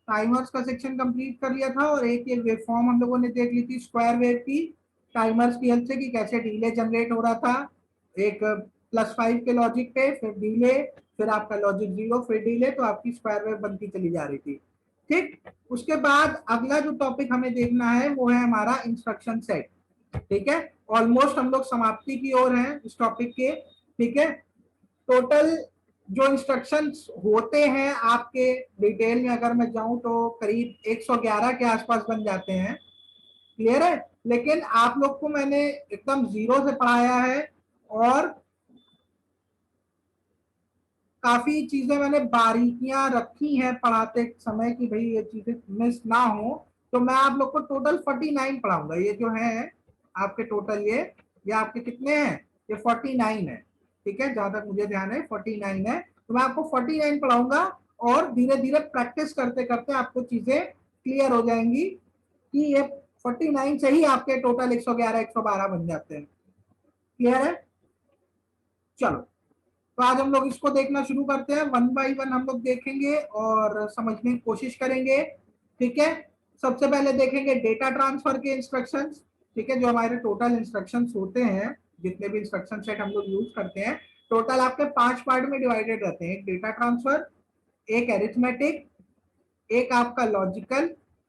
Timers का section complete कर लिया था और एक ये वेव फॉर्म हम लोगों ने देख ली थी स्क्वायर वेव की टाइमर्स की हेल्प से कि कैसे डिले जनरेट हो रहा था एक +5 के लॉजिक पे, फिर डिले, फिर आपका लॉजिक 0, फिर डिले, तो आपकी स्क्वायर वेव बनती चली जा रही थी। ठीक, उसके बाद अगला जो टॉपिक हमें देखना है वो है हमारा इंस्ट्रक्शन सेट। ठीक है, ऑलमोस्ट हम लोग समाप्ति की ओर हैं इस टॉपिक के। ठीक है, टोटल जो इंस्ट्रक्शंस होते हैं आपके डिटेल में अगर मैं जाऊं तो करीब 111 के आसपास बन जाते हैं। क्लियर है, लेकिन आप लोग को मैंने एकदम जीरो से पढ़ाया है और काफी चीजें मैंने बारीकियां रखी हैं पढ़ाते समय कि भाई ये चीजें मिस ना हो। तो मैं आप लोग को टोटल 49 पढ़ाऊंगा। ये जो है आपके टोटल ये आपके कितने हैं, ये 49 है। ठीक है, जहां तक मुझे ध्यान है 49 है। तो मैं आपको 49 पढ़ाऊंगा और धीरे धीरे प्रैक्टिस करते करते आपको चीजें क्लियर हो जाएंगी कि ये 49 से ही आपके टोटल 111 112 बन जाते हैं। क्लियर है, चलो तो आज हम लोग इसको देखना शुरू करते हैं। वन बाय वन हम लोग देखेंगे और समझने की कोशिश करेंगे। ठीक है, सबसे पहले देखेंगे डेटा ट्रांसफर के इंस्ट्रक्शंस। ठीक है, जो हमारे टोटल इंस्ट्रक्शंस होते हैं, जितने भी इंस्ट्रक्शन सेट हम लोग यूज करते हैं, टोटल आपके 5 पार्ट में डिवाइडेड रहते हैं। एक डेटा ट्रांसफर, एक एरिथमेटिक, एक आपका लॉजिकल,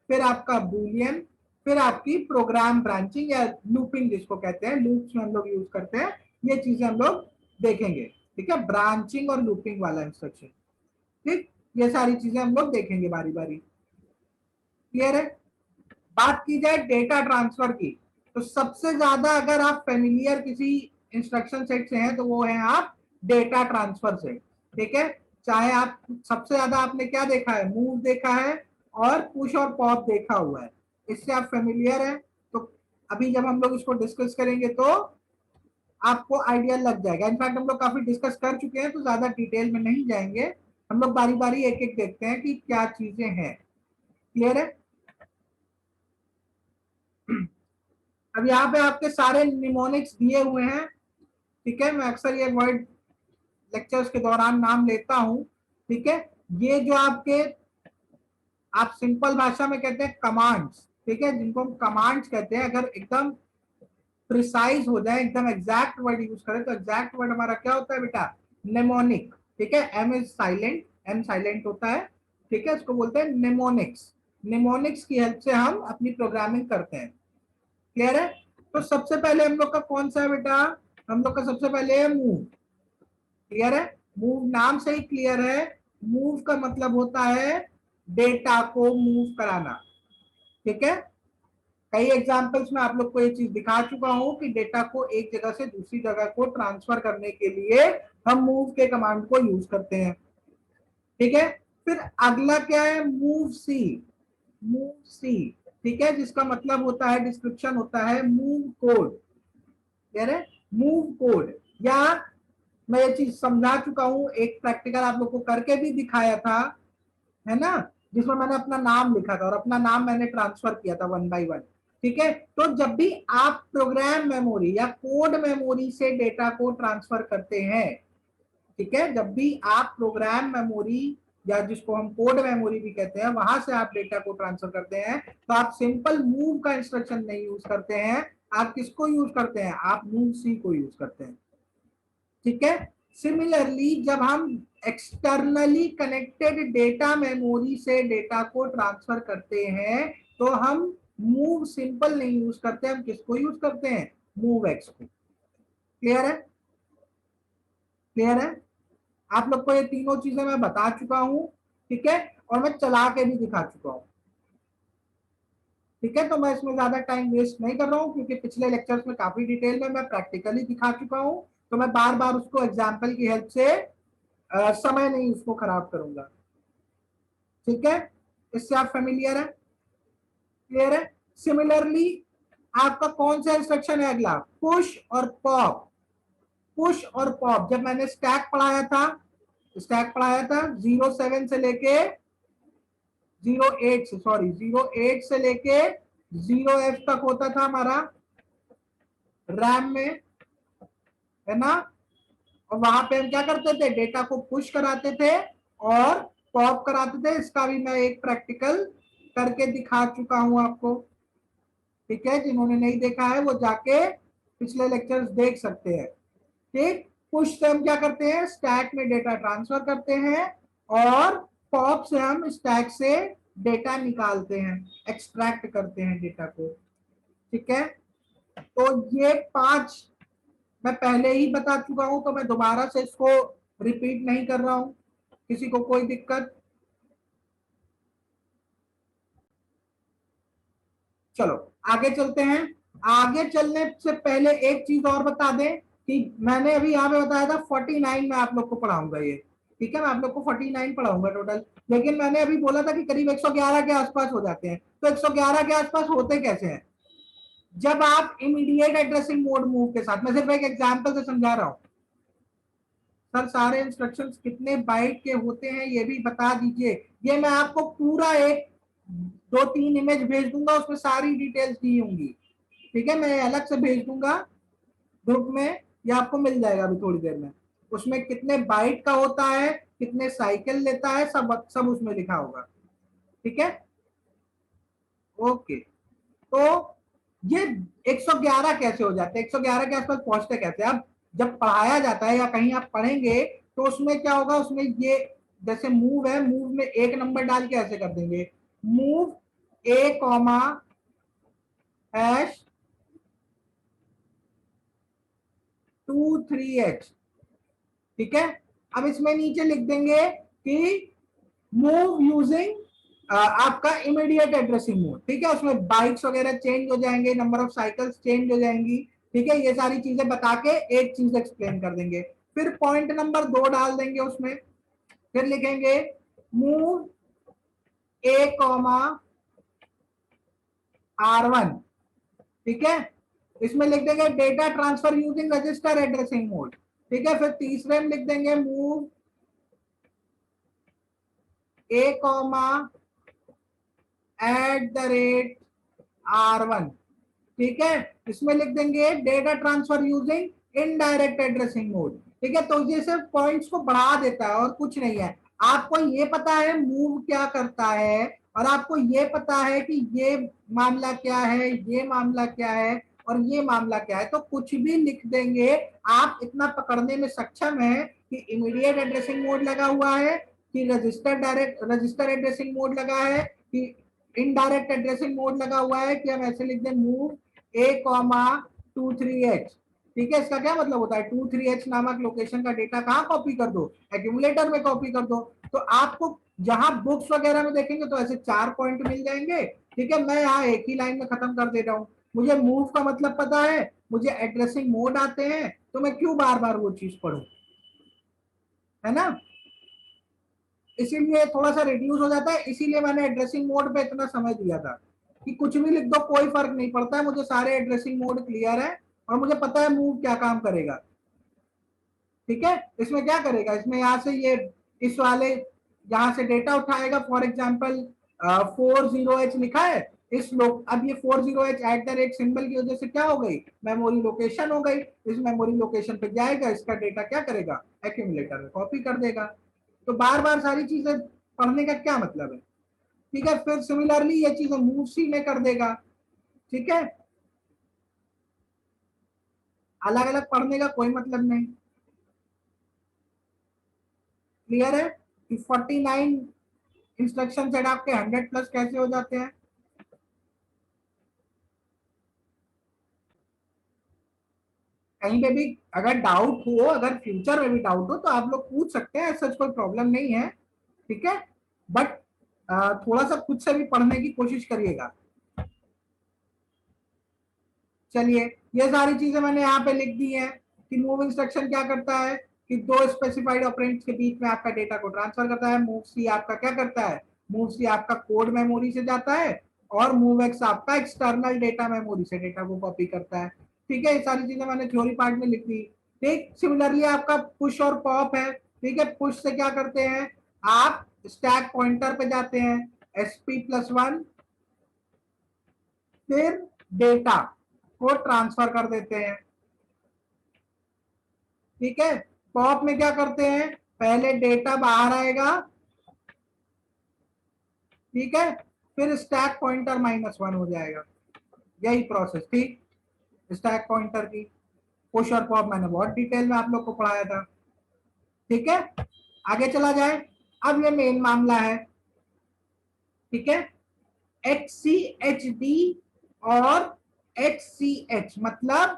फिर आपका बूलियन, फिर आपकी प्रोग्राम ब्रांचिंग या लूपिंग जिसको कहते हैं, लूप्स में हम लोग यूज करते हैं। ये चीजें हम लोग देखेंगे। ठीक है, ब्रांचिंग और लूपिंग वाला इंस्ट्रक्शन। ठीक, ये सारी चीजें हम लोग देखेंगे बारी बारी। क्लियर है, बात की जाए डेटा ट्रांसफर की, तो सबसे ज्यादा अगर आप फेमिलियर किसी इंस्ट्रक्शन सेट से हैं तो वो है आप डेटा ट्रांसफर से। ठीक है, चाहे आप सबसे ज्यादा आपने क्या देखा है, मूव देखा है और पुश और पॉप देखा हुआ है, इससे आप फेमिलियर है। तो अभी जब हम लोग इसको डिस्कस करेंगे तो आपको आइडिया लग जाएगा। इनफैक्ट हम लोग काफी डिस्कस कर चुके हैं तो ज्यादा डिटेल में नहीं जाएंगे, हम लोग बारी बारी एक एक देखते हैं कि क्या चीजें हैं। क्लियर है, अब यहाँ पे आपके सारे निमोनिक्स दिए हुए हैं। ठीक है, मैं अक्सर ये वर्ड लेक्चर्स के दौरान नाम लेता हूं। ठीक है, ये जो आपके आप सिंपल भाषा में कहते हैं कमांड्स। ठीक है, जिनको हम कमांड्स कहते हैं, अगर एकदम प्रिसाइज हो जाए, एकदम एग्जैक्ट वर्ड यूज करें तो एग्जैक्ट वर्ड हमारा क्या होता है बेटा, नेमोनिक। ठीक है, M is silent, M silent होता है। ठीक है, इसको बोलते हैं नेमोनिक्स। नेमोनिक्स की हेल्प से हम अपनी प्रोग्रामिंग करते हैं। क्लियर है, तो सबसे पहले हम लोग का कौन सा है बेटा, हम लोग का सबसे पहले है मूव। क्लियर है, मूव नाम से ही क्लियर है, मूव का मतलब होता है डेटा को मूव कराना। ठीक है, कई एग्जांपल्स में आप लोग को ये चीज दिखा चुका हूं कि डेटा को एक जगह से दूसरी जगह को ट्रांसफर करने के लिए हम मूव के कमांड को यूज करते हैं। ठीक है, फिर अगला क्या है, मूव सी। मूव सी, ठीक है, जिसका मतलब होता है, डिस्क्रिप्शन होता है मूव कोड। क्लियर है, मूव कोड, या मैं ये चीज समझा चुका हूं, एक प्रैक्टिकल आप लोग को करके भी दिखाया था, है ना, जिसमें मैंने अपना नाम लिखा था और अपना नाम मैंने ट्रांसफर किया था वन बाय वन। ठीक है, तो जब भी आप प्रोग्राम मेमोरी या कोड मेमोरी से डेटा को ट्रांसफर करते हैं, ठीक है, जब भी आप प्रोग्राम मेमोरी या जिसको हम कोड मेमोरी भी कहते हैं, वहां से आप डेटा को ट्रांसफर करते हैं, तो आप सिंपल मूव का इंस्ट्रक्शन नहीं यूज करते हैं। आप किसको यूज करते हैं, आप मूव सी को यूज करते हैं। ठीक है, सिमिलरली जब हम एक्सटर्नली कनेक्टेड डेटा मेमोरी से डेटा को ट्रांसफर करते हैं तो हम मूव सिंपल नहीं यूज करते, हम किसको यूज करते हैं, मूव एक्स को। क्लियर है, क्लियर है, आप लोग को ये तीनों चीजें मैं बता चुका हूं। ठीक है, और मैं चला के भी दिखा चुका हूं। ठीक है, तो मैं इसमें ज्यादा टाइम वेस्ट नहीं कर रहा हूं क्योंकि पिछले लेक्चर्स में काफी डिटेल में मैं प्रैक्टिकली दिखा चुका हूं, तो मैं बार बार उसको एग्जाम्पल की हेल्प से समय नहीं उसको खराब करूंगा। ठीक है, इससे आप फेमिलियर है, क्लियर है। सिमिलरली आपका कौन सा इंस्ट्रक्शन है अगला, पुश और पॉप। पुश और पॉप, जब मैंने स्टैक पढ़ाया था 07 से लेके 08 से, सॉरी 08 से लेके 0F तक होता था हमारा रैम में, है ना, और वहां पे हम क्या करते थे, डेटा को पुश कराते थे और पॉप कराते थे, इसका भी मैं एक प्रैक्टिकल करके दिखा चुका हूं आपको। ठीक है, जिन्होंने नहीं देखा है वो जाके पिछले लेक्चर्स देख सकते हैं। ठीक, पुश से हम क्या करते हैं, स्टैक में डेटा ट्रांसफर करते हैं, और पॉप से हम स्टैक से डेटा निकालते हैं, एक्सट्रैक्ट करते हैं डेटा को। ठीक है, तो ये 5 मैं पहले ही बता चुका हूं, तो मैं दोबारा से इसको रिपीट नहीं कर रहा हूं। किसी को कोई दिक्कत? चलो आगे चलते हैं। आगे चलने से पहले एक चीज और बता दें कि मैंने अभी यहाँ पे बताया था 49 में आप लोग को पढ़ाऊंगा ये। ठीक है, मैं आप लोग को 49 पढ़ाऊंगा टोटल, लेकिन मैंने अभी बोला था कि करीब 111 के आसपास हो जाते हैं। तो 111 के आसपास होते कैसे हैं? जब आप इमीडिएट एड्रेसिंग मोड मूव के साथ, मैं सिर्फ एक एग्जांपल से समझा रहा हूं सर, सारे इंस्ट्रक्शंस कितने बाइट के होते हैं ये भी बता दीजिए। ये मैं आपको पूरा एक 2-3 इमेज भेज दूंगा, उसमें सारी डिटेल्स दी होंगी। ठीक है, मैं अलग से भेज दूंगा ग्रुप में, ये आपको मिल जाएगा अभी थोड़ी देर में। उसमें कितने बाइट का होता है, कितने साइकिल लेता है, सब सब उसमें लिखा होगा। ठीक है, ओके। तो ये 111 कैसे हो जाते हैं, 111 के आसपास पहुंचते कैसे? अब जब पढ़ाया जाता है या कहीं आप पढ़ेंगे तो उसमें क्या होगा, उसमें ये जैसे मूव है, मूव में एक नंबर डाल के ऐसे कर देंगे, मूव ए कॉमा हैश 23h। ठीक है, अब इसमें नीचे लिख देंगे कि मूव यूजिंग आपका इमीडिएट एड्रेसिंग मोड। ठीक है, उसमें बाइक्स वगैरह चेंज हो जाएंगे, नंबर ऑफ साइकिल्स चेंज हो जाएंगी। ठीक है, ये सारी चीजें बता के एक चीज एक्सप्लेन कर देंगे। फिर पॉइंट नंबर 2 डाल देंगे उसमें, फिर लिखेंगे मूव ए कॉमा R1। ठीक है, इसमें लिख देंगे data transfer using register addressing mode. ठीक है, फिर तीसरे में लिख देंगे मूव ए कॉमा @R1। ठीक है, इसमें लिख देंगे data transfer using indirect addressing mode. ठीक है, तो ये सिर्फ पॉइंट्स को बढ़ा देता है और कुछ नहीं है। आपको ये पता है मूव क्या करता है, और आपको ये पता है कि ये मामला क्या है, ये मामला क्या है, और ये मामला क्या है, तो कुछ भी लिख देंगे। आप इतना पकड़ने में सक्षम है कि इमीडिएट एड्रेसिंग मोड लगा हुआ है, कि रजिस्टर एड्रेसिंग मोड लगा है, कि इनडायरेक्ट एड्रेसिंग मोड लगा हुआ है, कि हम ऐसे लिख दें मूव ए कॉमा 23h। ठीक है, इसका क्या मतलब होता है, 23h नामक लोकेशन का डेटा कहाँ कॉपी कर दो, एक्यूमुलेटर में कॉपी कर दो। तो आपको जहां बुक्स वगैरह में देखेंगे तो ऐसे 4 पॉइंट मिल जाएंगे। ठीक है, मैं यहाँ एक ही लाइन में खत्म कर दे रहा हूँ। मुझे मूव का मतलब पता है, मुझे एड्रेसिंग मोड आते हैं, तो मैं क्यों बार बार वो चीज पढ़ूं, है ना? इसीलिए थोड़ा सा रिड्यूस हो जाता है, इसीलिए मैंने एड्रेसिंग मोड पे इतना समय दिया था कि कुछ भी लिख दो कोई फर्क नहीं पड़ता है, मुझे सारे एड्रेसिंग मोड क्लियर है और मुझे पता है मूव क्या काम करेगा। ठीक है, इसमें क्या करेगा, इसमें यहाँ से ये इस वाले यहाँ से डेटा उठाएगा, फॉर एग्जाम्पल 40h लिखा है, इस लोग अब ये 40h @ सिंबल की वजह से क्या हो गई, मेमोरी लोकेशन हो गई। इस मेमोरी लोकेशन पे जाएगा, इसका डेटा क्या करेगा, एक्यूमुलेटर में कॉपी कर देगा। तो बार बार सारी चीजें पढ़ने का क्या मतलब है? ठीक है, फिर सिमिलरली ये चीजें मूव सी में कर देगा। ठीक है, अलग अलग पढ़ने का कोई मतलब नहीं। क्लियर है कि 49 इंस्ट्रक्शन सेट आपके 100+ कैसे हो जाते हैं? कहीं पे भी अगर डाउट हो, अगर फ्यूचर में भी डाउट हो तो आप लोग पूछ सकते हैं, सच कोई प्रॉब्लम नहीं है। ठीक है, बट थोड़ा सा खुद से भी पढ़ने की कोशिश करिएगा। चलिए, ये सारी चीजें मैंने यहाँ पे लिख दी हैं कि मूव इंस्ट्रक्शन क्या करता है कि दो स्पेसिफाइड ऑपरेंड्स के बीच में आपका डेटा को ट्रांसफर करता है। मूव सी आपका क्या करता है, मूव सी आपका कोड मेमोरी से जाता है, और मूव एक्स आपका एक्सटर्नल डेटा मेमोरी से डेटा को कॉपी करता है। ठीक है, ये सारी चीजें मैंने थ्योरी पार्ट में लिख दी। ठीक, सिमिलरली आपका पुश और पॉप है। ठीक है, पुश से क्या करते हैं, आप स्टैक पॉइंटर पे जाते हैं, SP+1, फिर डेटा को ट्रांसफर कर देते हैं। ठीक है, पॉप में क्या करते हैं, पहले डेटा बाहर आएगा, ठीक है, फिर स्टैक पॉइंटर -1 हो जाएगा, यही प्रोसेस थी स्टैक पॉइंटर की। पुश और पॉप मैंने बहुत डिटेल में आप लोग को पढ़ाया था। ठीक है, आगे चला जाए। अब ये मेन मामला है, ठीक है, XCHD और XCH मतलब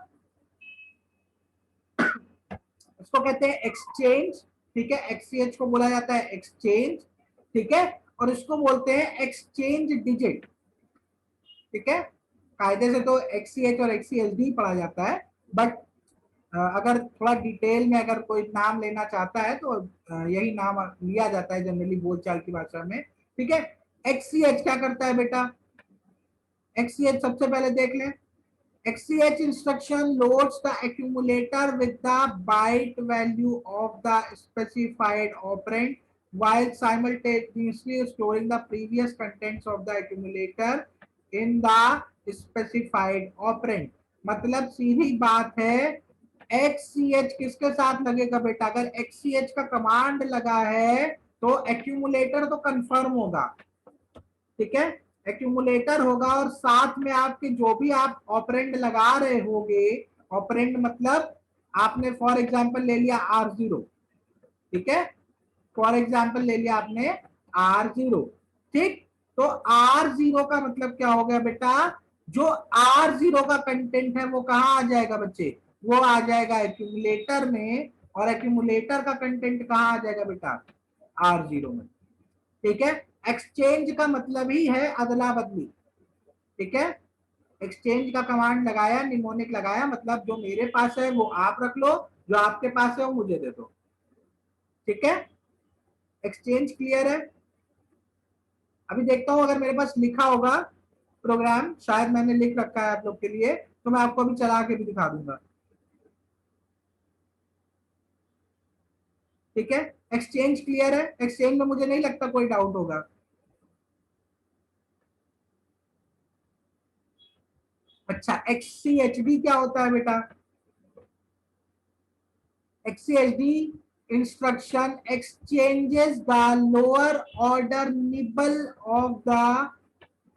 इसको कहते हैं एक्सचेंज। ठीक है, XCH को बोला जाता है एक्सचेंज। ठीक है, और इसको बोलते हैं एक्सचेंज डिजिट। ठीक है, कायदे से तो XCH और XCHD पढ़ा जाता है, बट अगर थोड़ा डिटेल में अगर कोई नाम लेना चाहता है तो यही नाम लिया जाता है जनरली बोलचाल की भाषा में। ठीक है, XCH क्या करता है बेटा? XCH सबसे पहले देख लें। XCH instruction loads the accumulator with the byte value of the specified operand while simultaneously storing the previous contents of the accumulator in the specified operand। मतलब सीधी बात है, XCH किसके साथ लगेगा बेटा? अगर XCH का कमांड लगा है तो एक्यूमुलेटर तो कंफर्म होगा। ठीक है, एक्यूमुलेटर होगा और साथ में आपके जो भी आप ऑपरेंड लगा रहे होगे, ऑपरेंड मतलब आपने फॉर एग्जांपल ले लिया R0। ठीक है, फॉर एग्जांपल ले लिया आपने R0। ठीक, तो R0 का मतलब क्या हो गया बेटा? जो R0 का कंटेंट है वो कहां आ जाएगा बच्चे? वो आ जाएगा एक्यूमुलेटर में, और एक्यूमुलेटर का कंटेंट कहां आ जाएगा बेटा? R0 में। ठीक है, एक्सचेंज का मतलब ही है अदला बदली। ठीक है, एक्सचेंज का कमांड लगाया, निमोनिक लगाया, मतलब जो मेरे पास है वो आप रख लो, जो आपके पास है वो मुझे दे दो। ठीक है, एक्सचेंज क्लियर है? अभी देखता हूं अगर मेरे पास लिखा होगा प्रोग्राम, शायद मैंने लिख रखा है आप लोग के लिए, तो मैं आपको अभी चला के भी दिखा दूंगा। ठीक है, एक्सचेंज क्लियर है? एक्सचेंज में मुझे नहीं लगता कोई डाउट होगा। अच्छा, XCHD क्या होता है बेटा? XCHD instruction exchanges the lower order nibble of the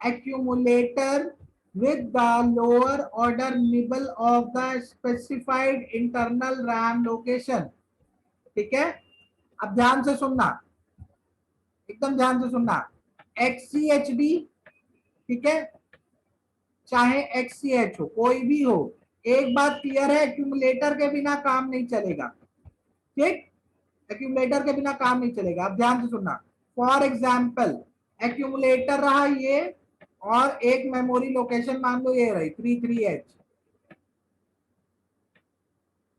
accumulator with the lower order nibble of the specified internal RAM location। ठीक है, अब ध्यान से सुनना, एकदम ध्यान से सुनना। XCHD, ठीक है, चाहे XCH हो, कोई भी हो, एक बात क्लियर है, एक्यूमुलेटर के बिना काम नहीं चलेगा। ठीक, एक्यूमुलेटर के बिना काम नहीं चलेगा। अब ध्यान से सुनना, फॉर एग्जाम्पल एक्यूमुलेटर रहा ये, और एक मेमोरी लोकेशन मान लो ये रही 33H।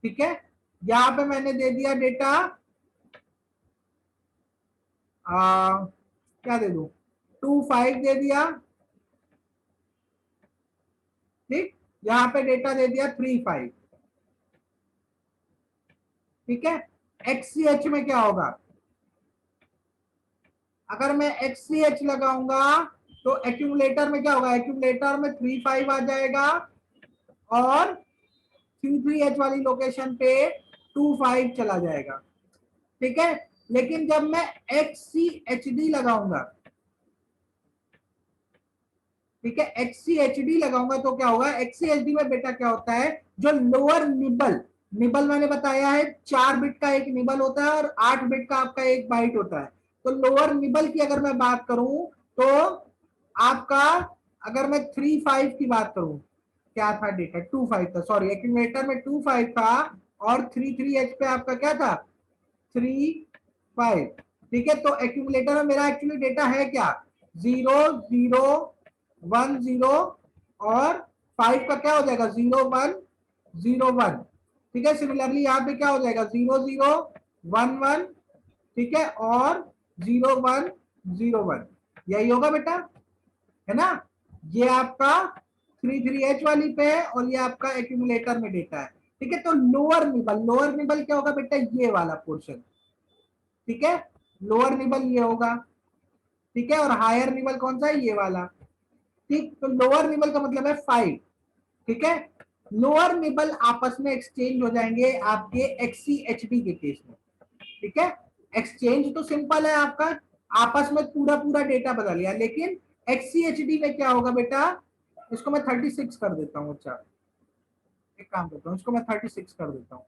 ठीक है, यहां पे मैंने दे दिया डेटा, क्या दे दू, 25 दे दिया। ठीक, यहां पे डेटा दे दिया 35। ठीक है, XCH में क्या होगा? अगर मैं XCH लगाऊंगा तो एक्यूमुलेटर में क्या होगा? एक्यूमुलेटर में 35 आ जाएगा और 33H वाली लोकेशन पे 25 चला जाएगा। ठीक है, लेकिन जब मैं XCHD लगाऊंगा, ठीक है, XCHD लगाऊंगा तो क्या होगा? XCHD में बेटा क्या होता है, जो लोअर निबल, निबल मैंने बताया है 4 बिट का एक निबल होता है और 8 बिट का आपका एक बाइट होता है। तो लोअर निबल की अगर मैं बात करूं तो आपका, अगर मैं 35 की बात करूं, क्या था डेटा? 25 था, सॉरी, एक्यूमुलेटर में 25 था और 33H पे आपका क्या था? 35। ठीक है, तो एक्यूमुलेटर में मेरा एक्चुअली डेटा है क्या? 0 0 1 0 और 5 का क्या हो जाएगा? 0 1 0 1। ठीक है, सिमिलरली यहाँ पे क्या हो जाएगा? 0 0 1 1। ठीक है, और 0 1 0 1, यही होगा बेटा, है ना? ये आपका 33H वाली पे है और ये आपका एक्यूमुलेटर में डेटा है। ठीक है, तो लोअर निबल, लोअर निबल क्या होगा बेटा? ये वाला पोर्शन। ठीक है, लोअर निबल ये होगा। ठीक है, और हायर निबल कौन सा है? ये वाला। ठीक, तो लोअर निबल का मतलब है 5। ठीक है, लोअर निबल आपस में एक्सचेंज हो जाएंगे आपके XCHD के केस में। ठीक है, एक्सचेंज तो सिंपल है आपका, आपस में पूरा पूरा डेटा बदल गया। लेकिन XCHD में क्या होगा बेटा, इसको मैं 36 कर देता हूँ। अच्छा एक काम करता हूँ, इसको मैं 36 कर देता हूँ।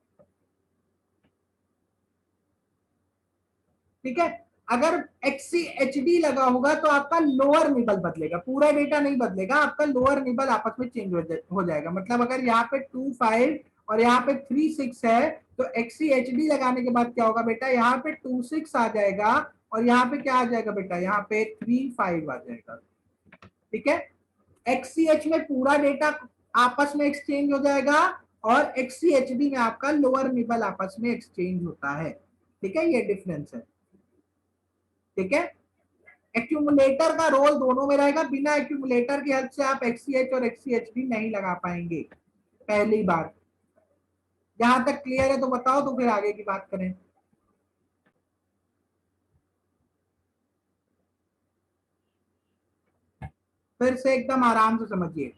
ठीक है, अगर XCHD लगा होगा तो आपका लोअर निबल बदलेगा, पूरा डेटा नहीं बदलेगा, आपका लोअर निबल आपस में चेंज हो जाएगा। मतलब अगर यहाँ पे 25 और यहाँ पे 36 है तो XCHD लगाने के बाद क्या होगा बेटा, यहाँ पे 26 आ जाएगा और यहाँ पे क्या आ जाएगा बेटा, यहाँ पे 35 आ जाएगा। ठीक है, XCH में पूरा डेटा आपस में एक्सचेंज हो जाएगा और XCHD में आपका लोअर निबल आपस में एक्सचेंज होता है। ठीक है, ये डिफरेंस है। ठीक है, एक्यूमुलेटर का रोल दोनों में रहेगा, बिना एक्यूमुलेटर की हेल्प से आप XCH और XCHD नहीं लगा पाएंगे। पहली बात, यहां तक क्लियर है तो बताओ, तो फिर आगे की बात करें। फिर से एकदम आराम से समझिए,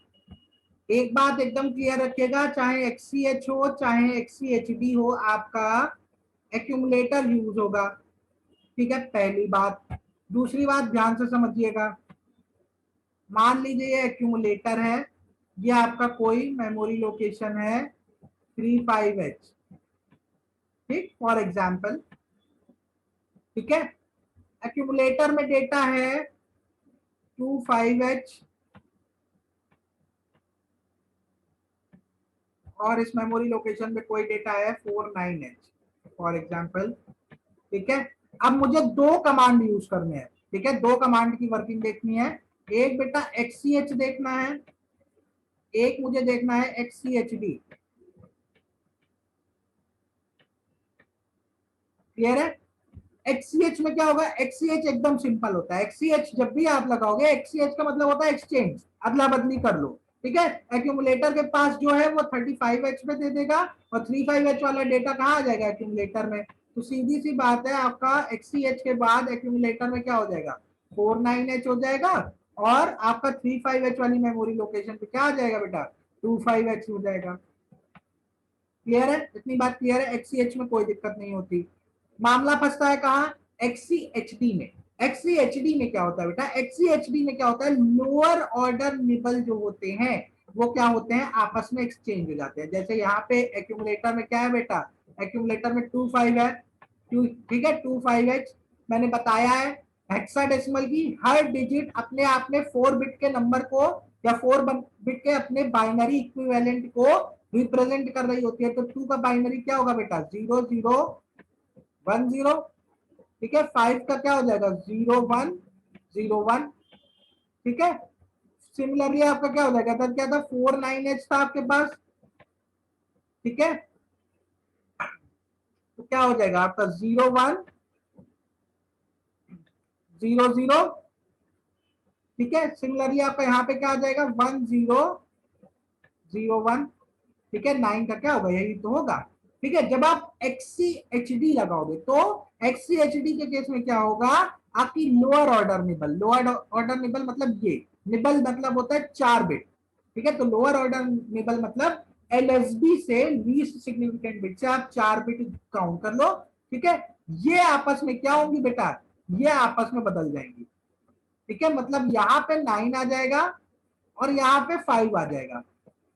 एक बात एकदम क्लियर रखिएगा, चाहे XCH हो चाहे XCHD हो, आपका एक्यूमुलेटर यूज होगा। ठीक है, पहली बात। दूसरी बात ध्यान से समझिएगा, मान लीजिए ये एक्यूमुलेटर है, ये आपका कोई मेमोरी लोकेशन है 35H, ठीक, फॉर एग्जाम्पल। ठीक है, एक्यूमुलेटर में डेटा है 25H और इस मेमोरी लोकेशन में कोई डेटा है 49H फॉर एग्जाम्पल। ठीक है, अब मुझे दो कमांड यूज करने हैं। ठीक है, दो कमांड की वर्किंग देखनी है। एक बेटा XCH देखना है, एक मुझे देखना है XCHD। क्लियर है? XCH में क्या होगा, XCH एकदम सिंपल होता है। XCH जब भी आप लगाओगे, XCH का मतलब होता है एक्सचेंज, अदला बदली कर लो। ठीक है, एक्यूमुलेटर के पास जो है वो 35H पे दे देगा और 35H वाला डेटा कहाँ आ जाएगा, एक्यूमुलेटर में। तो सीधी सी बात है, आपका XCH के बाद एक्यूमुलेटर में क्या हो जाएगा, 49H हो जाएगा और आपका 35H वाली मेमोरी लोकेशन पे क्या आ जाएगा बेटा, 25H हो जाएगा। क्लियर है? इतनी बात क्लियर है? XCH में कोई दिक्कत नहीं होती। मामला फंसता है कहाँ, XCHD में। XCHD में क्या होता है बेटा, XCHD में क्या होता है, लोअर ऑर्डर निबल जो होते हैं वो क्या होते हैं, आपस में एक्सचेंज हो जाते हैं। जैसे यहाँ पे एक्यूमुलेटर में क्या है बेटा, एक्यूमुलेटर में 25 है, ठीक है, 25H मैंने बताया है। हेक्साडेसिमल की हर डिजिट अपने आप में 4 बिट के नंबर को या 4 बिट के अपने बाइनरी इक्विवेलेंट को रिप्रेजेंट कर रही होती है। तो 2 का बाइनरी क्या होगा बेटा, 0010। ठीक है, 5 का क्या हो जाएगा, 0101। ठीक है, सिमिलरली आपका क्या हो जाएगा, तब क्या था, 49H था आपके पास। ठीक है, तो क्या हो जाएगा आपका 0100। ठीक है, सिमिलरली आपका यहाँ पे क्या आ जाएगा, 1001। ठीक है, 9 का क्या होगा, यही तो होगा। ठीक है, जब आप XCHD लगाओगे तो XCHD के केस में क्या होगा, आपकी lower order nibble, lower order nibble मतलब ये निबल मतलब होता है 4 बिट। ठीक है, तो लोअर ऑर्डर निबल मतलब LSB से लीस्ट सिग्निफिकेंट बिट से आप 4 बिट काउंट कर लो। ठीक है, ये आपस में क्या होंगी बेटा, ये आपस में बदल जाएंगी। ठीक है, मतलब यहाँ पे 9 आ जाएगा और यहाँ पे 5 आ जाएगा।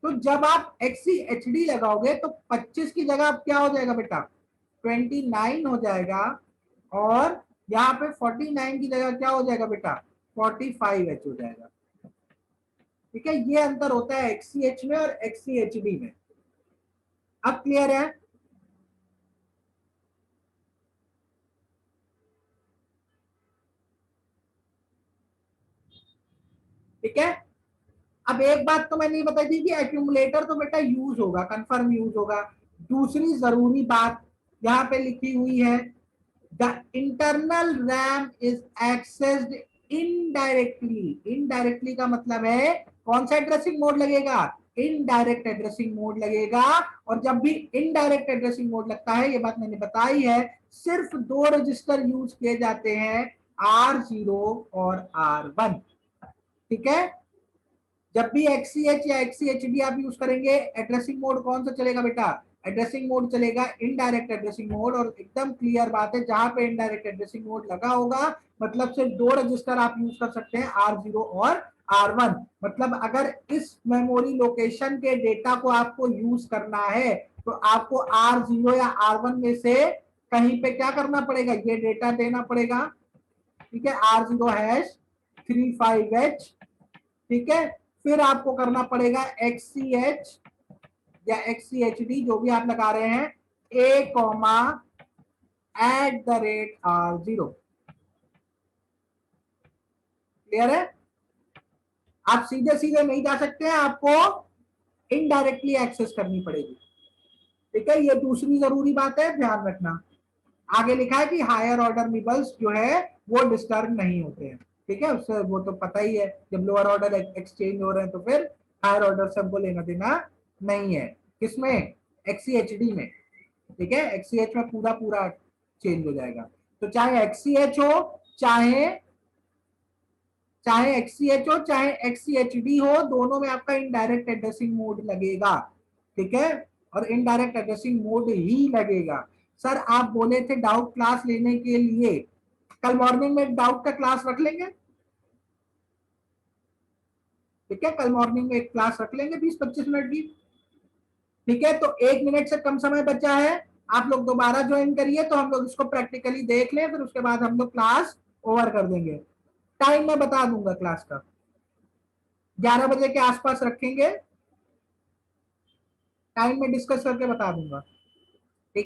तो जब आप XCHD लगाओगे तो 25 की जगह अब क्या हो जाएगा बेटा, 29 हो जाएगा और यहाँ पे 49 की जगह क्या हो जाएगा बेटा, 45H हो जाएगा। ठीक है, ये अंतर होता है XCH में और XCHD में। अब क्लियर है? ठीक है, अब एक बात तो मैंने बताई थी कि एक्यूमुलेटर तो बेटा यूज होगा, कंफर्म यूज होगा। दूसरी जरूरी बात यहाँ पे लिखी हुई है, the internal RAM is accessed indirectly का मतलब है कौन सा एड्रेसिंग मोड लगेगा, इनडायरेक्ट एड्रेसिंग मोड लगेगा। और जब भी इनडायरेक्ट एड्रेसिंग मोड लगता है, ये बात मैंने बताई है, सिर्फ दो रजिस्टर यूज किए जाते हैं, R0 और R1। ठीक है, जब भी XCH या XCHD आप यूज करेंगे, एड्रेसिंग मोड कौन सा चलेगा बेटा, एड्रेसिंग मोड चलेगा इनडायरेक्ट एड्रेसिंग मोड, और एकदम क्लियर बात है जहां पे इनडायरेक्ट एड्रेसिंग मोड लगा होगा मतलब सिर्फ दो रजिस्टर आप यूज कर सकते हैं, R0 और R1। मतलब अगर इस मेमोरी लोकेशन के डेटा को आपको यूज करना है तो आपको R0 या R1 में से कहीं पे क्या करना पड़ेगा, ये डेटा देना पड़ेगा। ठीक है, R0#35H। ठीक है, फिर आपको करना पड़ेगा XCH या XCHD जो भी आप लगा रहे हैं, A@R0। क्लियर है? आप सीधे सीधे नहीं जा सकते हैं, आपको इनडायरेक्टली एक्सेस करनी पड़ेगी। ठीक है, ये दूसरी जरूरी बात है, ध्यान रखना। आगे लिखा है कि हायर ऑर्डर निबल्स जो है वो डिस्टर्ब नहीं होते हैं। ठीक है, उससे वो तो पता ही है, जब लोअर ऑर्डर एक्सचेंज हो रहे हैं तो फिर हायर ऑर्डर से हमको लेना देना नहीं है। किसमें? एक्सीएचडी में। ठीक है, एक्सीएच में पूरा पूरा चेंज हो जाएगा। तो चाहे एक्सीएच हो, चाहे चाहे एक्सीएच हो, चाहे एक्सीएचडी हो, दोनों में आपका इनडायरेक्ट एड्रेसिंग मोड लगेगा। ठीक है, और इनडायरेक्ट एड्रेसिंग मोड ही लगेगा। सर आप बोले थे डाउट क्लास लेने के लिए, कल मॉर्निंग में एक डाउट का क्लास रख लेंगे। ठीक है, कल मॉर्निंग में एक क्लास रख लेंगे 20-25 मिनट की। ठीक है, तो 1 मिनट से कम समय बचा है, आप लोग दोबारा ज्वाइन करिए तो हम लोग इसको प्रैक्टिकली देख लें, फिर उसके बाद हम लोग क्लास ओवर कर देंगे। टाइम मैं बता दूंगा क्लास का, 11 बजे के आसपास रखेंगे, टाइम में डिस्कस करके बता दूंगा।